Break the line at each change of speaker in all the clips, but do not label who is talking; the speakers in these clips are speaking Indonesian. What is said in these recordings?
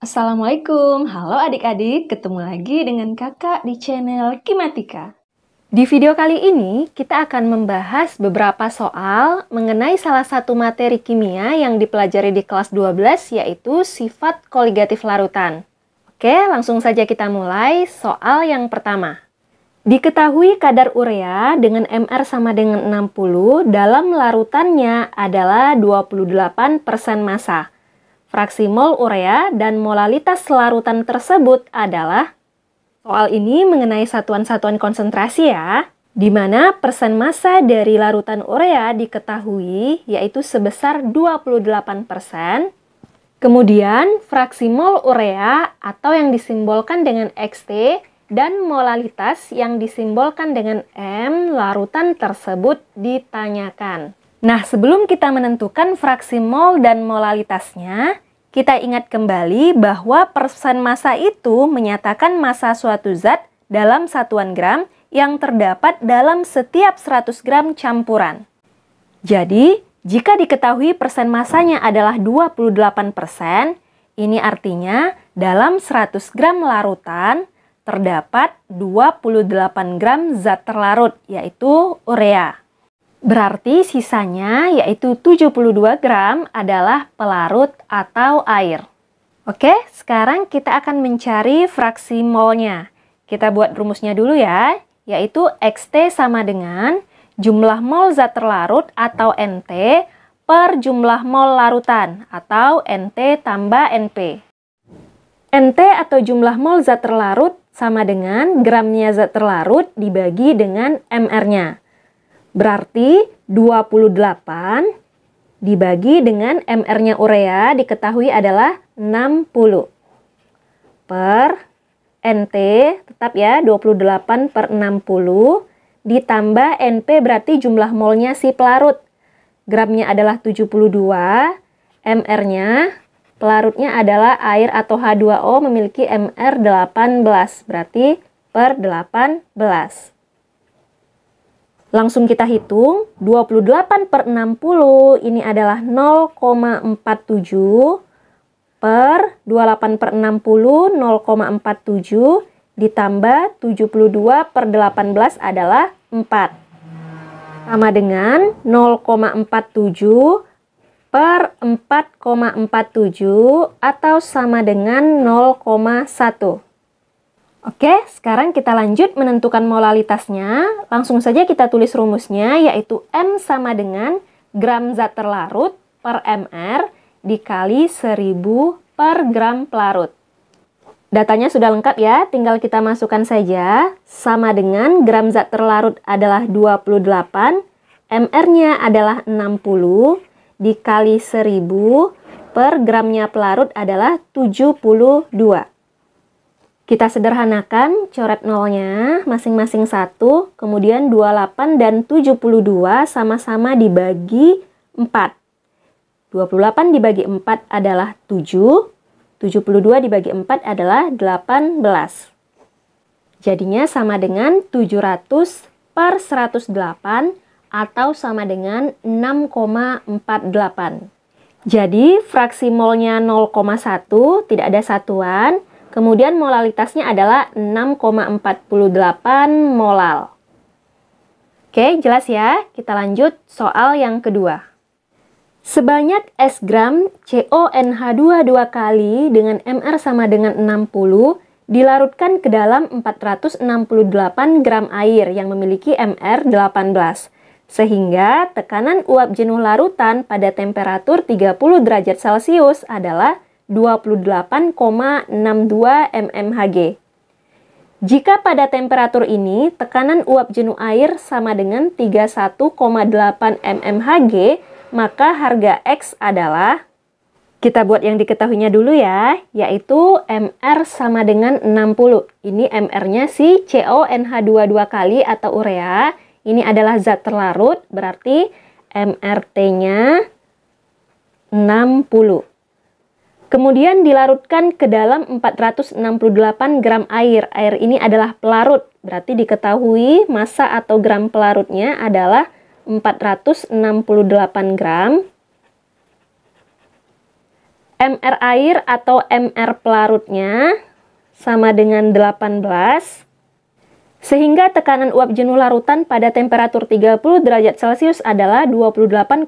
Assalamualaikum, halo adik-adik, ketemu lagi dengan kakak di channel Kimatika. Di video kali ini, kita akan membahas beberapa soal mengenai salah satu materi kimia yang dipelajari di kelas 12, yaitu sifat koligatif larutan. Oke, langsung saja kita mulai soal yang pertama. Diketahui kadar urea dengan MR sama dengan 60 dalam larutannya adalah 28% massa. Fraksi mol urea dan molalitas larutan tersebut adalah, soal ini mengenai satuan-satuan konsentrasi ya, di mana persen massa dari larutan urea diketahui yaitu sebesar 28%. Kemudian fraksi mol urea atau yang disimbolkan dengan XT dan molalitas yang disimbolkan dengan M larutan tersebut ditanyakan. Nah, sebelum kita menentukan fraksi mol dan molalitasnya, kita ingat kembali bahwa persen massa itu menyatakan massa suatu zat dalam satuan gram yang terdapat dalam setiap 100 gram campuran. Jadi, jika diketahui persen massanya adalah 28%, ini artinya dalam 100 gram larutan terdapat 28 gram zat terlarut, yaitu urea. Berarti sisanya yaitu 72 gram adalah pelarut atau air. Oke, sekarang kita akan mencari fraksi molnya. Kita buat rumusnya dulu ya, yaitu XT sama dengan jumlah mol zat terlarut atau NT per jumlah mol larutan atau NT tambah NP. NT atau jumlah mol zat terlarut sama dengan gramnya zat terlarut dibagi dengan MR-nya. Berarti 28 dibagi dengan MR-nya urea diketahui adalah 60 per NT, tetap ya 28 per 60 ditambah NP berarti jumlah molnya si pelarut. Gramnya adalah 72, MR-nya pelarutnya adalah air atau H2O memiliki MR 18, berarti per 18. Langsung kita hitung, 28 per 60 ini adalah 0,47 per 28 per 60, 0,47 ditambah 72 per 18 adalah 4. Sama dengan 0,47 per 4,47 atau sama dengan 0,1. Oke, sekarang kita lanjut menentukan molalitasnya. Langsung saja kita tulis rumusnya, yaitu M sama dengan gram zat terlarut per MR dikali 1000 per gram pelarut. Datanya sudah lengkap ya, tinggal kita masukkan saja. Sama dengan gram zat terlarut adalah 28, MR-nya adalah 60, dikali 1000 per gramnya pelarut adalah 72. Kita sederhanakan, coret nolnya masing-masing 1, kemudian 28 dan 72 sama-sama dibagi 4. 28 dibagi 4 adalah 7, 72 dibagi 4 adalah 18. Jadinya sama dengan 700 per 108 atau sama dengan 6,48. Jadi fraksi molnya 0,1, tidak ada satuan. Kemudian molalitasnya adalah 6,48 molal. Oke, jelas ya? Kita lanjut soal yang kedua. Sebanyak S gram CONH2 2 kali dengan MR sama dengan 60 dilarutkan ke dalam 468 gram air yang memiliki MR 18. Sehingga tekanan uap jenuh larutan pada temperatur 30 derajat Celcius adalah 28,62 mmHg. Jika pada temperatur ini tekanan uap jenuh air sama dengan 31,8 mmHg, maka harga X adalah, kita buat yang diketahuinya dulu ya, yaitu MR sama dengan 60. Ini MR-nya si CONH2 2 kali atau urea. Ini adalah zat terlarut, berarti MRT-nya 60. Kemudian dilarutkan ke dalam 468 gram air. Air ini adalah pelarut, berarti diketahui massa atau gram pelarutnya adalah 468 gram. MR air atau MR pelarutnya sama dengan 18, sehingga tekanan uap jenuh larutan pada temperatur 30 derajat Celcius adalah 28,62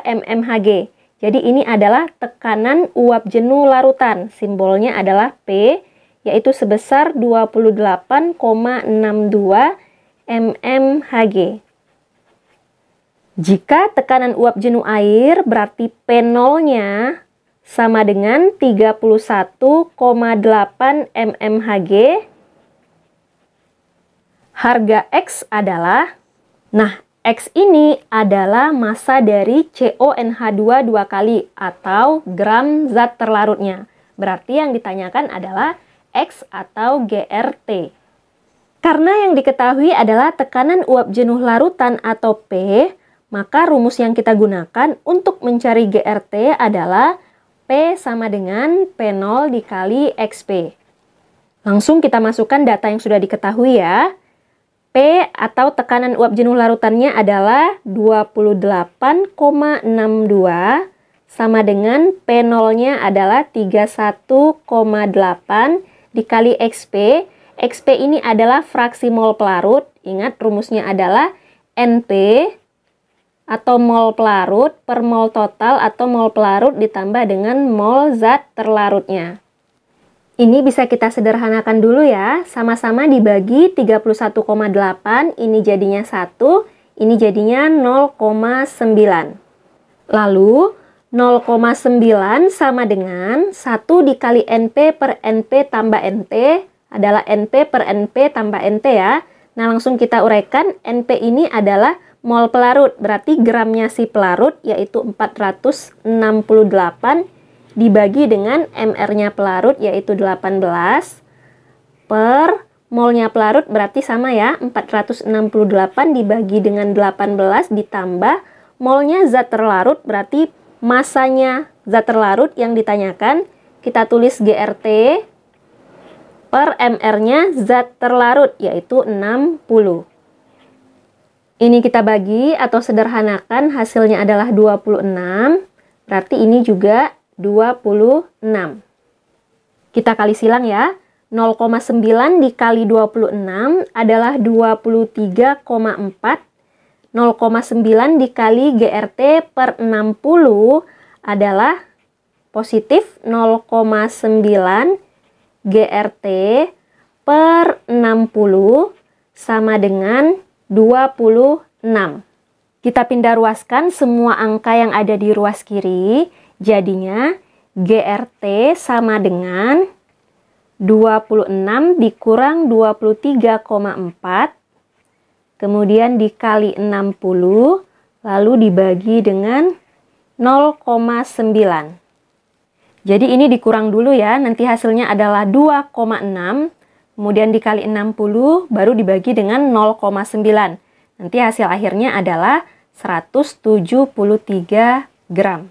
mmHg. Jadi ini adalah tekanan uap jenuh larutan, simbolnya adalah P, yaitu sebesar 28,62 mmHg. Jika tekanan uap jenuh air, berarti P0-nya sama dengan 31,8 mmHg. Harga X adalah, X ini adalah massa dari CONH2 dua kali atau gram zat terlarutnya. Berarti yang ditanyakan adalah X atau GRT. Karena yang diketahui adalah tekanan uap jenuh larutan atau P, maka rumus yang kita gunakan untuk mencari GRT adalah P sama dengan P0 dikali XP. Langsung kita masukkan data yang sudah diketahui ya. P atau tekanan uap jenuh larutannya adalah 28,62 sama dengan P0-nya adalah 31,8 dikali XP. XP ini adalah fraksi mol pelarut. Ingat rumusnya adalah NP atau mol pelarut per mol total atau mol pelarut ditambah dengan mol zat terlarutnya. Ini bisa kita sederhanakan dulu ya. Sama-sama dibagi 31,8, ini jadinya 1, ini jadinya 0,9. Lalu 0,9 sama dengan 1 dikali NP per NP tambah NT adalah NP per NP tambah NT ya. Nah langsung kita uraikan, NP ini adalah mol pelarut, berarti gramnya si pelarut yaitu 468 dibagi dengan MR-nya pelarut yaitu 18 per molnya pelarut berarti sama ya, 468 dibagi dengan 18 ditambah molnya zat terlarut berarti massanya zat terlarut yang ditanyakan. Kita tulis GRT per MR-nya zat terlarut yaitu 60. Ini kita bagi atau sederhanakan, hasilnya adalah 26. Berarti ini juga 26. Kita kali silang ya. 0,9 dikali 26 adalah 23,4. 0,9 dikali GRT per 60 adalah positif 0,9 GRT per 60 sama dengan 26. Kita pindah ruaskan semua angka yang ada di ruas kiri. Jadinya GRT sama dengan 26 dikurang 23,4. Kemudian dikali 60. Lalu dibagi dengan 0,9. Jadi ini dikurang dulu ya. Nanti hasilnya adalah 2,6. Kemudian dikali 60, baru dibagi dengan 0,9. Nanti hasil akhirnya adalah 173 gram.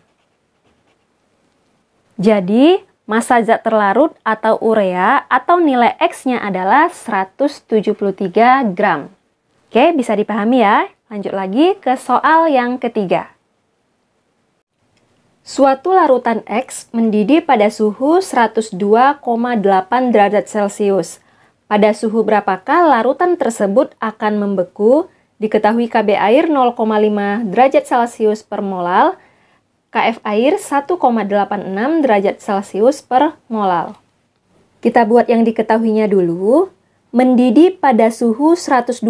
Jadi, massa zat terlarut atau urea atau nilai X-nya adalah 173 gram. Oke, bisa dipahami ya. Lanjut lagi ke soal yang ketiga. Suatu larutan X mendidih pada suhu 102,8 derajat Celcius. Pada suhu berapakah larutan tersebut akan membeku? Diketahui Kb air 0,5 derajat Celcius per molal, Kf air 1,86 derajat Celcius per molal. Kita buat yang diketahuinya dulu. Mendidih pada suhu 102,8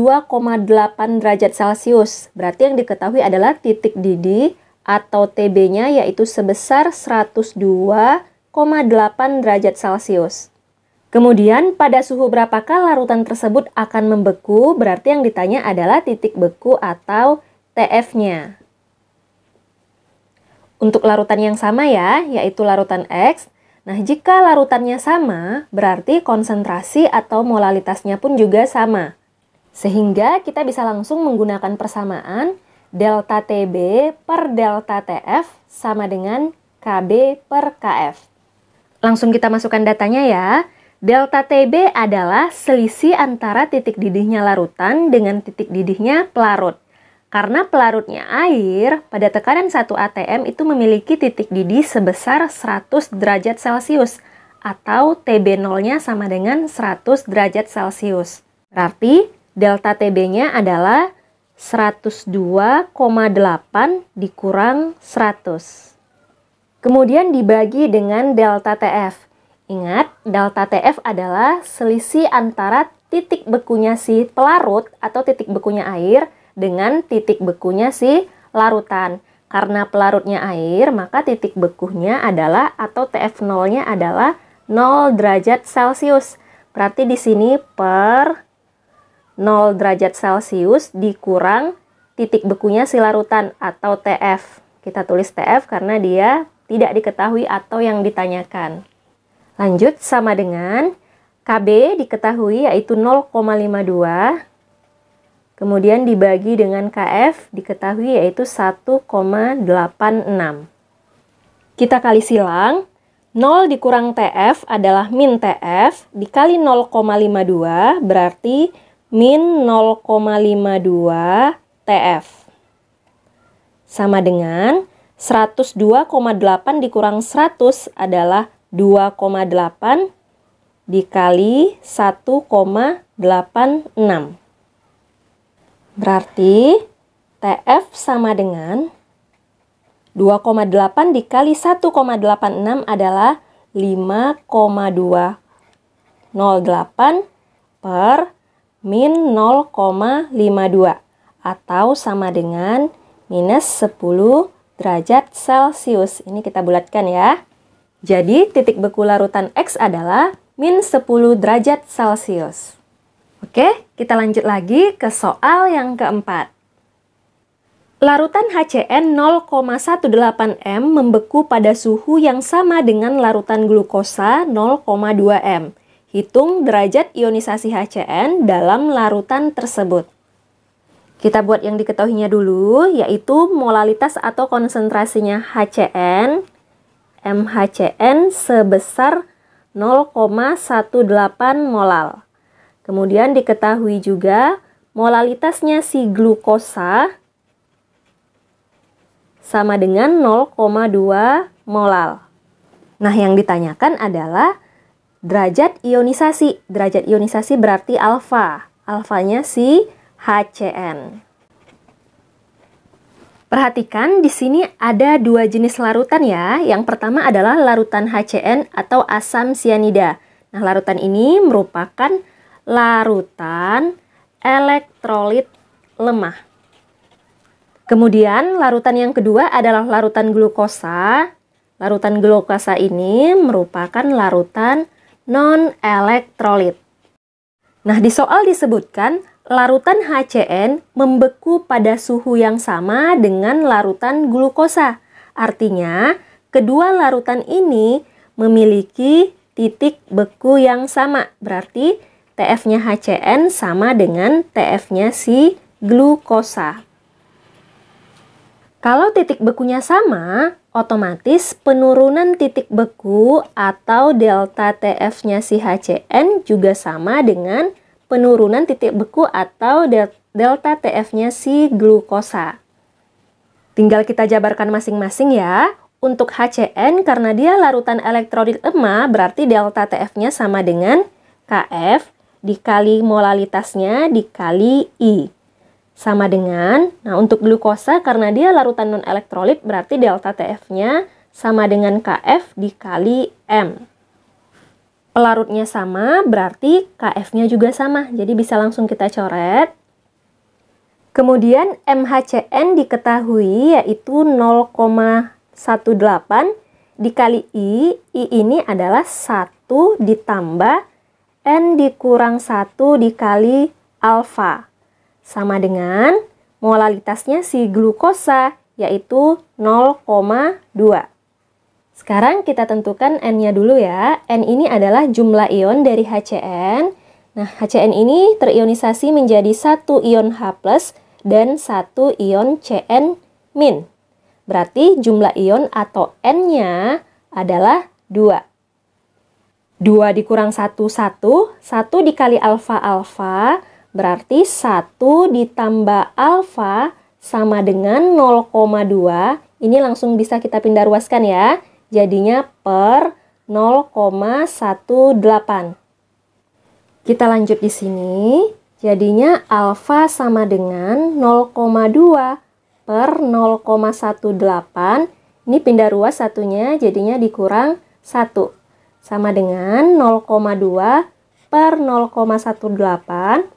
derajat Celcius. Berarti yang diketahui adalah titik didih atau TB-nya yaitu sebesar 102,8 derajat Celcius. Kemudian, pada suhu berapakah larutan tersebut akan membeku? Berarti yang ditanya adalah titik beku atau TF-nya. Untuk larutan yang sama ya, yaitu larutan X. Nah, jika larutannya sama, berarti konsentrasi atau molalitasnya pun juga sama. Sehingga kita bisa langsung menggunakan persamaan delta TB per delta TF sama dengan KB per KF. Langsung kita masukkan datanya ya. Delta TB adalah selisih antara titik didihnya larutan dengan titik didihnya pelarut. Karena pelarutnya air, pada tekanan 1 atm itu memiliki titik didih sebesar 100 derajat Celcius atau TB0-nya sama dengan 100 derajat Celcius. Berarti delta TB-nya adalah 102,8 dikurang 100. Kemudian dibagi dengan delta TF. Ingat, delta TF adalah selisih antara titik bekunya si pelarut atau titik bekunya air dengan titik bekunya si larutan. Karena pelarutnya air, maka titik bekunya adalah atau TF0-nya adalah 0 derajat Celcius. Berarti di sini per 0 derajat Celcius dikurang titik bekunya si larutan atau TF. Kita tulis TF karena dia tidak diketahui atau yang ditanyakan. Lanjut, sama dengan KB diketahui yaitu 0,52. Kemudian dibagi dengan KF diketahui yaitu 1,86. Kita kali silang, 0 dikurang TF adalah min TF, dikali 0,52 berarti min 0,52 TF. Sama dengan 102,8 dikurang 100 adalah 2,8 dikali 1,86. Berarti TF sama dengan 2,8 dikali 1,86 adalah 5,208 per min 0,52 atau sama dengan minus 10 derajat Celcius. Ini kita bulatkan ya. Jadi titik beku larutan X adalah min 10 derajat Celcius. Oke, kita lanjut lagi ke soal yang keempat. Larutan HCN 0,18 M membeku pada suhu yang sama dengan larutan glukosa 0,2 M. Hitung derajat ionisasi HCN dalam larutan tersebut. Kita buat yang diketahuinya dulu, yaitu molalitas atau konsentrasinya HCN, MHCN sebesar 0,18 molal. Kemudian diketahui juga molalitasnya si glukosa sama dengan 0,2 molal. Nah, yang ditanyakan adalah derajat ionisasi. Derajat ionisasi berarti alfa. Alfanya si HCN. Perhatikan di sini ada dua jenis larutan ya. Yang pertama adalah larutan HCN atau asam sianida. Nah, larutan ini merupakan larutan elektrolit lemah. Kemudian larutan yang kedua adalah larutan glukosa. Larutan glukosa ini merupakan larutan non-elektrolit. Nah, di soal disebutkan larutan HCN membeku pada suhu yang sama dengan larutan glukosa. Artinya, kedua larutan ini memiliki titik beku yang sama. Berarti TF-nya HCN sama dengan TF-nya si glukosa. Kalau titik bekunya sama, otomatis penurunan titik beku atau delta TF-nya si HCN juga sama dengan penurunan titik beku atau delta TF-nya si glukosa. Tinggal kita jabarkan masing-masing ya. Untuk HCN, karena dia larutan elektrolit lemah, berarti delta TF-nya sama dengan KF dikali molalitasnya dikali I. Sama dengan, nah untuk glukosa karena dia larutan non-elektrolit berarti delta TF-nya sama dengan KF dikali M. Pelarutnya sama berarti KF-nya juga sama, jadi bisa langsung kita coret. Kemudian MHCN diketahui yaitu 0,18 dikali I ini adalah 1 ditambah N dikurang 1 dikali alfa. Sama dengan molalitasnya si glukosa, yaitu 0,2. Sekarang kita tentukan N-nya dulu ya. N ini adalah jumlah ion dari HCN. Nah, HCN ini terionisasi menjadi 1 ion H+, dan 1 ion Cn-. Berarti jumlah ion atau N-nya adalah 2. 2 dikurang 1, 1. 1 dikali alfa, berarti 1 ditambah alfa sama dengan 0,2. Ini langsung bisa kita pindah ruaskan ya. Jadinya per 0,18. Kita lanjut di sini. Jadinya alfa sama dengan 0,2 per 0,18. Ini pindah ruas satunya, jadinya dikurang 1. Sama dengan 0,2 per 0,18.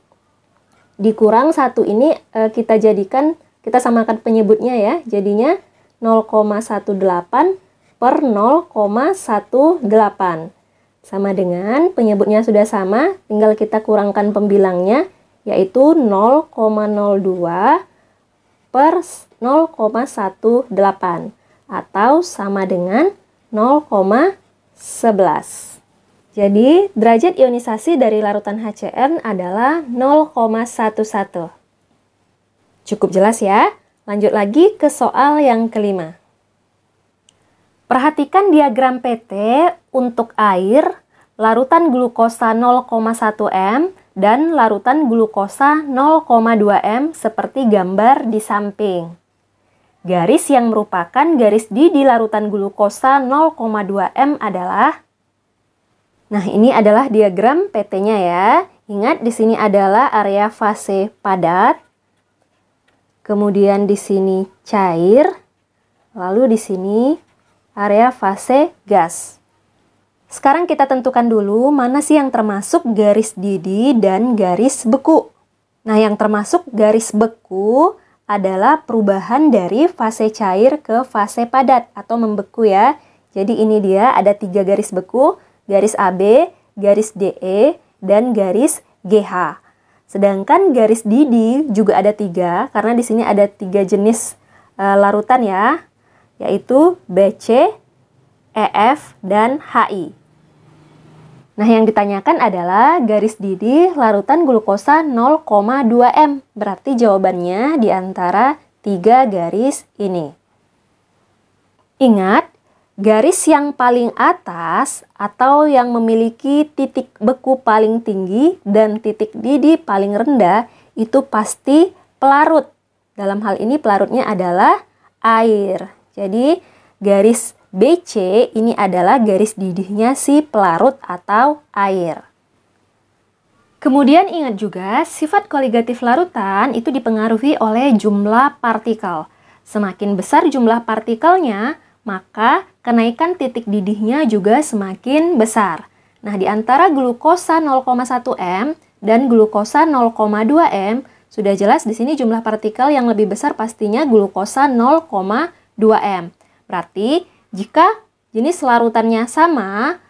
Dikurang 1 ini kita samakan penyebutnya ya. Jadinya 0,18 per 0,18. Sama dengan penyebutnya sudah sama, tinggal kita kurangkan pembilangnya, yaitu 0,02 per 0,18. Atau sama dengan 0,11. Jadi, derajat ionisasi dari larutan HCl adalah 0,11. Cukup jelas ya? Lanjut lagi ke soal yang kelima. Perhatikan diagram PT untuk air, larutan glukosa 0,1 m dan larutan glukosa 0,2 m seperti gambar di samping. Garis yang merupakan garis di larutan glukosa 0,2 m adalah. Nah, ini adalah diagram PT-nya ya. Ingat di sini adalah area fase padat. Kemudian di sini cair, lalu di sini area fase gas. Sekarang kita tentukan dulu mana sih yang termasuk garis didih dan garis beku. Nah, yang termasuk garis beku adalah perubahan dari fase cair ke fase padat atau membeku ya. Jadi ini dia ada 3 garis beku, garis AB, garis DE, dan garis GH. Sedangkan garis didih juga ada 3, karena di sini ada 3 jenis larutan ya, yaitu BC, EF, dan HI. Nah, yang ditanyakan adalah garis didih larutan glukosa 0,2 m. Berarti jawabannya di antara 3 garis ini. Ingat, garis yang paling atas atau yang memiliki titik beku paling tinggi dan titik didih paling rendah itu pasti pelarut. Dalam hal ini pelarutnya adalah air. Jadi garis BC ini adalah garis didihnya si pelarut atau air. Kemudian ingat juga sifat koligatif larutan itu dipengaruhi oleh jumlah partikel. Semakin besar jumlah partikelnya, maka kenaikan titik didihnya juga semakin besar. Nah, di antara glukosa 0,1 m dan glukosa 0,2 m, sudah jelas di sini jumlah partikel yang lebih besar pastinya glukosa 0,2 m. Berarti, jika jenis larutannya sama,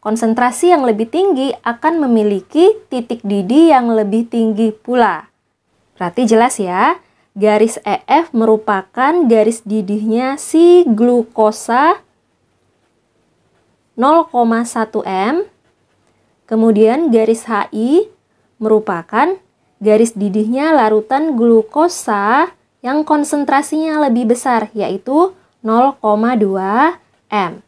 konsentrasi yang lebih tinggi akan memiliki titik didih yang lebih tinggi pula. Berarti jelas ya? Garis EF merupakan garis didihnya si glukosa 0,1 m. Kemudian garis HI merupakan garis didihnya larutan glukosa yang konsentrasinya lebih besar, yaitu 0,2 m.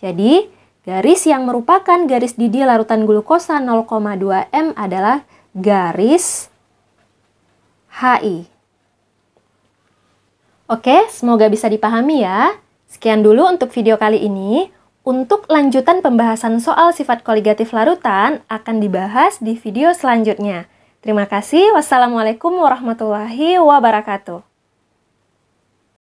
Jadi, garis yang merupakan garis didih larutan glukosa 0,2 m adalah garis HI. Oke, semoga bisa dipahami ya. Sekian dulu untuk video kali ini. Untuk lanjutan pembahasan soal sifat koligatif larutan akan dibahas di video selanjutnya. Terima kasih. Wassalamualaikum warahmatullahi wabarakatuh.